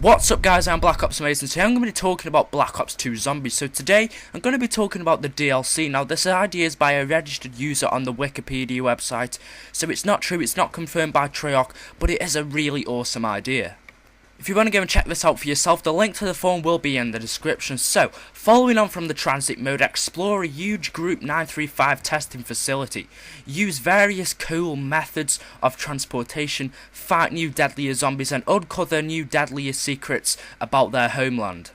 What's up guys, I'm BlackOpsAmazing. Today I'm going to be talking about Black Ops 2 Zombies. So today I'm going to be talking about the DLC. Now this idea is by a registered user on the Wikipedia website. So it's not true, it's not confirmed by Treyarch, but it is a really awesome idea. If you want to go and check this out for yourself, the link to the form will be in the description. So, following on from the Transit mode, explore a huge Group 935 testing facility. Use various cool methods of transportation, fight new deadlier zombies, and uncover new deadlier secrets about their homeland.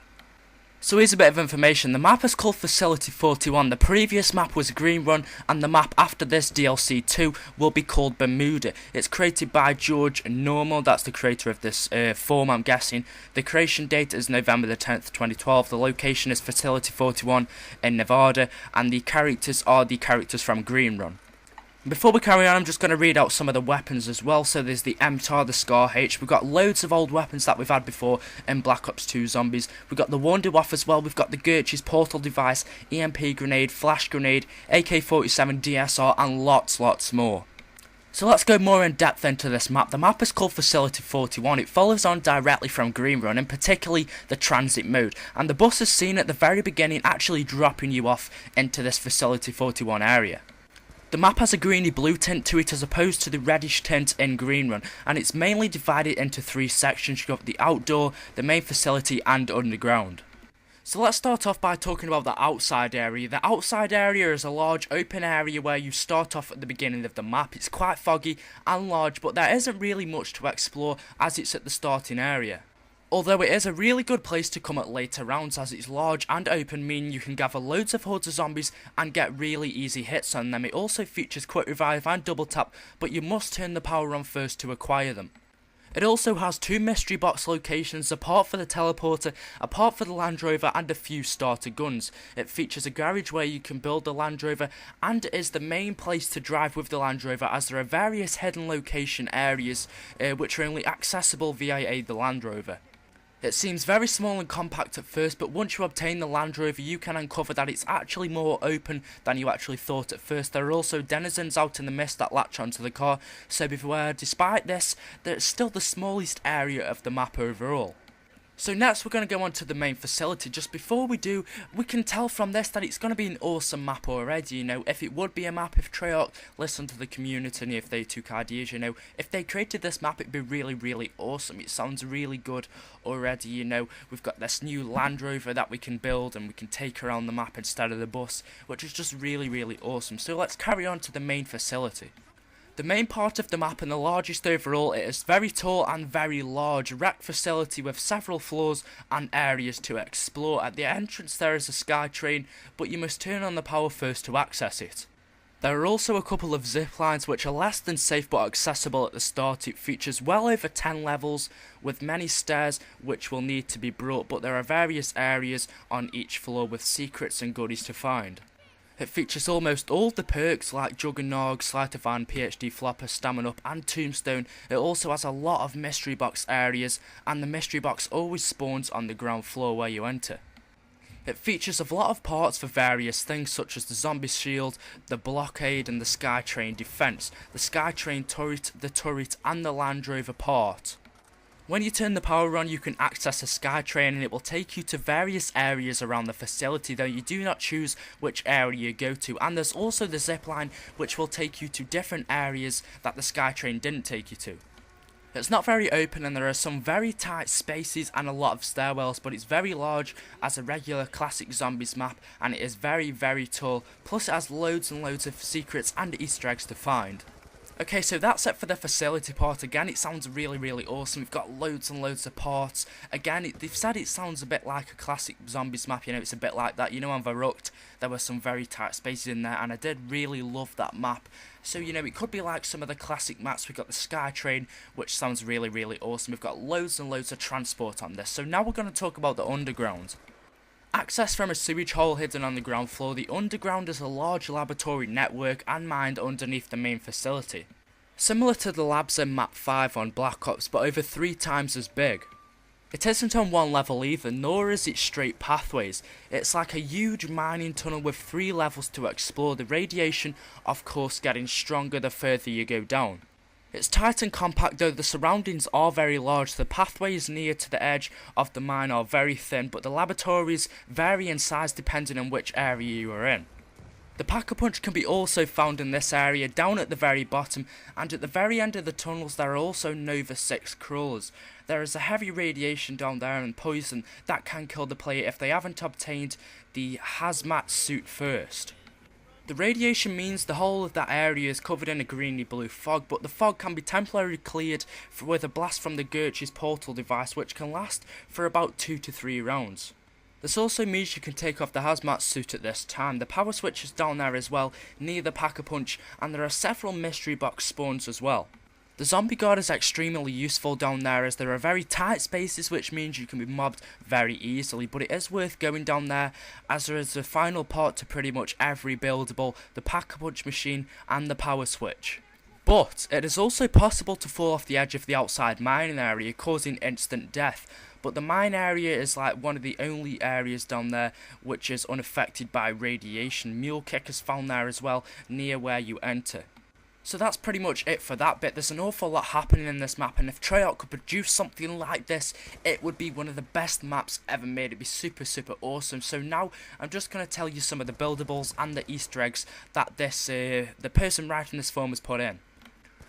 So here's a bit of information. The map is called Facility 41, the previous map was Green Run, and the map after this DLC 2 will be called Bermuda. It's created by George Normal, that's the creator of this form I'm guessing. The creation date is November the 10th, 2012, the location is Facility 41 in Nevada, and the characters are the characters from Green Run. Before we carry on, I'm just going to read out some of the weapons as well. So there's the MTAR, the Scar H. We've got loads of old weapons that we've had before in Black Ops 2 Zombies. We've got the Wunderwaffe as well. We've got the Gurch's Portal Device, EMP Grenade, Flash Grenade, AK-47, DSR, and lots more. So let's go more in depth into this map. The map is called Facility 41. It follows on directly from Green Run, and particularly the Transit mode. And the bus is seen at the very beginning actually dropping you off into this Facility 41 area. The map has a greeny-blue tint to it as opposed to the reddish tint in Green Run, and it's mainly divided into three sections. You've got the outdoor, the main facility, and underground. So let's start off by talking about the outside area. The outside area is a large open area where you start off at the beginning of the map. It's quite foggy and large, but there isn't really much to explore as it's at the starting area. Although it is a really good place to come at later rounds as it's large and open, meaning you can gather loads of hordes of zombies and get really easy hits on them. It also features quick revive and double tap, but you must turn the power on first to acquire them. It also has two mystery box locations, a part for the teleporter, a part for the Land Rover, and a few starter guns. It features a garage where you can build the Land Rover, and it is the main place to drive with the Land Rover, as there are various hidden location areas which are only accessible via the Land Rover. It seems very small and compact at first, but once you obtain the Land Rover you can uncover that it's actually more open than you actually thought at first. There are also denizens out in the mist that latch onto the car, so beware. Despite this, it's still the smallest area of the map overall. So next we're going to go on to the main facility. Just before we do, we can tell from this that it's going to be an awesome map already. You know, if it would be a map, if Treyarch listened to the community and if they took ideas, you know, if they created this map it'd be really awesome. It sounds really good already, you know. We've got this new Land Rover that we can build and we can take around the map instead of the bus, which is just really awesome. So let's carry on to the main facility. The main part of the map and the largest overall, it is very tall and very large, wrecked facility with several floors and areas to explore. At the entrance there is a sky train, but you must turn on the power first to access it. There are also a couple of zip lines which are less than safe but accessible at the start. It features well over 10 levels with many stairs which will need to be brought, but there are various areas on each floor with secrets and goodies to find. It features almost all the perks like Juggernog, Sleight of Hand, PhD Flopper, Stamina Up and Tombstone. It also has a lot of mystery box areas, and the mystery box always spawns on the ground floor where you enter. It features a lot of parts for various things such as the zombie shield, the blockade and the Skytrain defense, the Skytrain turret, the turret and the Land Rover part. When you turn the power on you can access a Skytrain and it will take you to various areas around the facility, though you do not choose which area you go to, and there's also the zipline which will take you to different areas that the Skytrain didn't take you to. It's not very open and there are some very tight spaces and a lot of stairwells, but it's very large as a regular classic zombies map, and it is very tall, plus it has loads and loads of secrets and Easter eggs to find. Okay, so that's it for the facility part. Again, it sounds really awesome. We've got loads and loads of parts. Again, they've said it sounds a bit like a classic zombies map, you know, it's a bit like that. You know, on Verrucht, there were some very tight spaces in there, and I did really love that map. So, you know, it could be like some of the classic maps. We've got the Skytrain, which sounds really awesome. We've got loads and loads of transport on this. So now we're going to talk about the underground. Access from a sewage hole hidden on the ground floor. The underground is a large laboratory network and mined underneath the main facility. Similar to the labs in map 5 on Black Ops, but over 3 times as big. It isn't on one level either, nor is it straight pathways. It's like a huge mining tunnel with 3 levels to explore, the radiation of course getting stronger the further you go down. It's tight and compact, though the surroundings are very large. The pathways near to the edge of the mine are very thin, but the laboratories vary in size depending on which area you are in. The Pack-a-Punch can be also found in this area, down at the very bottom, and at the very end of the tunnels there are also Nova 6 crawlers. There is a heavy radiation down there and poison that can kill the player if they haven't obtained the hazmat suit first. The radiation means the whole of that area is covered in a greeny-blue fog, but the fog can be temporarily cleared with a blast from the Gertrude's portal device, which can last for about 2 to 3 rounds. This also means you can take off the hazmat suit at this time. The power switch is down there as well, near the Pack-a-Punch, and there are several mystery box spawns as well. The zombie guard is extremely useful down there, as there are very tight spaces, which means you can be mobbed very easily, but it is worth going down there as there is a final part to pretty much every buildable, the Pack-a-Punch machine and the power switch. But it is also possible to fall off the edge of the outside mining area, causing instant death. But the mine area is like one of the only areas down there which is unaffected by radiation. Mule kick is found there as well, near where you enter. So that's pretty much it for that bit. There's an awful lot happening in this map, and if Treyarch could produce something like this, it would be one of the best maps ever made. It'd be super awesome. So now I'm just going to tell you some of the buildables and the Easter eggs that the person writing this form has put in.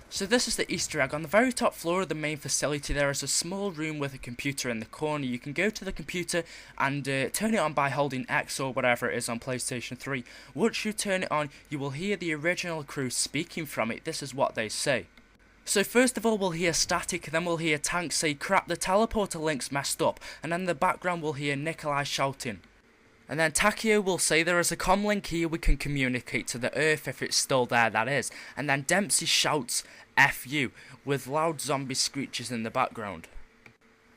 So this is the Easter egg. On the very top floor of the main facility there is a small room with a computer in the corner. You can go to the computer and turn it on by holding X or whatever it is on PlayStation 3. Once you turn it on, you will hear the original crew speaking from it. This is what they say. So first of all we'll hear static, then we'll hear Tank say crap, the teleporter link's messed up, and then in the background we'll hear Nikolai shouting. And then Takio will say there is a comlink here, we can communicate to the Earth if it's still there, that is. And then Dempsey shouts F you with loud zombie screeches in the background.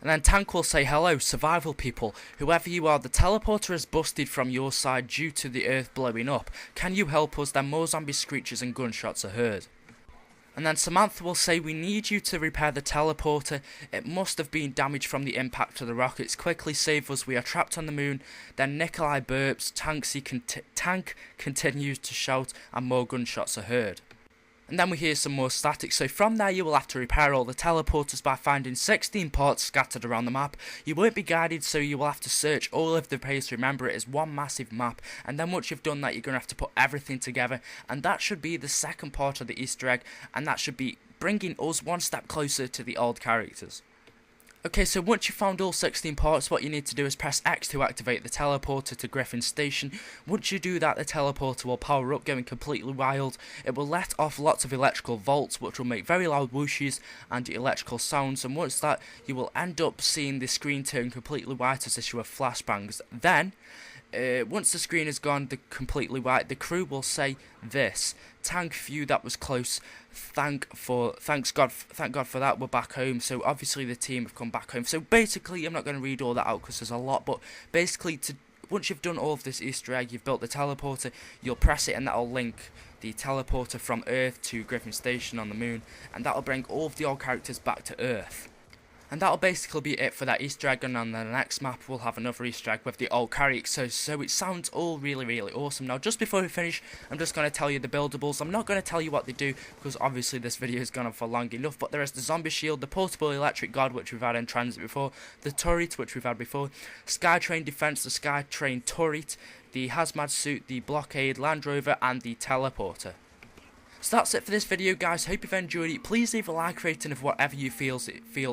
And then Tank will say hello, survival people, whoever you are, the teleporter is busted from your side due to the Earth blowing up. Can you help us? Then more zombie screeches and gunshots are heard. And then Samantha will say, we need you to repair the teleporter. It must have been damaged from the impact of the rockets. Quickly save us, we are trapped on the moon. Then Nikolai burps, Tank continues to shout, and more gunshots are heard. And then we hear some more static, so from there you will have to repair all the teleporters by finding 16 parts scattered around the map. You won't be guided, so you will have to search all of the place. Remember, it is one massive map, and then once you've done that you're going to have to put everything together, and that should be the second part of the Easter egg, and that should be bringing us one step closer to the old characters. Okay, so once you've found all 16 parts, what you need to do is press X to activate the teleporter to Griffin Station. Once you do that, the teleporter will power up, going completely wild. It will let off lots of electrical volts, which will make very loud whooshes and electrical sounds, and once that, you will end up seeing the screen turn completely white as if you were flashbangs. Then, once the screen is gone completely white, the crew will say this: Tank, phew, that was close. Thank God for that, we're back home. So obviously the team have come back home. So basically, I'm not going to read all that out because there's a lot, but basically once you've done all of this Easter egg, you've built the teleporter, you'll press it and that'll link the teleporter from Earth to Griffin Station on the moon, and that'll bring all of the old characters back to Earth. And that'll basically be it for that Easter egg, and on the next map we'll have another Easter egg with the old characters, so it sounds all really awesome. Now just before we finish, I'm just going to tell you the buildables. I'm not going to tell you what they do, because obviously this video has gone on for long enough, but there is the zombie shield, the portable electric guard, which we've had in Transit before, the turret, which we've had before, Skytrain defense, the Skytrain turret, the hazmat suit, the blockade, Land Rover, and the teleporter. So that's it for this video, guys. Hope you've enjoyed it. Please leave a like rating of whatever you feel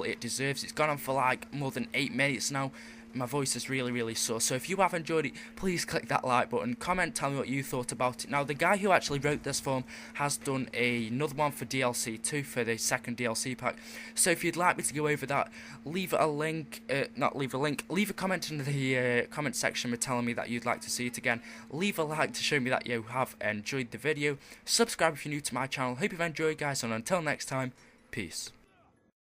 it deserves. It's gone on for like more than 8 minutes now. My voice is really sore, so if you have enjoyed it, please click that like button, comment, tell me what you thought about it. Now the guy who actually wrote this form has done another one for DLC 2, for the second DLC pack, so if you'd like me to go over that, leave a comment in the comment section with telling me that you'd like to see it again. Leave a like to show me that you have enjoyed the video. Subscribe if you're new to my channel. Hope you've enjoyed, guys, and until next time, peace.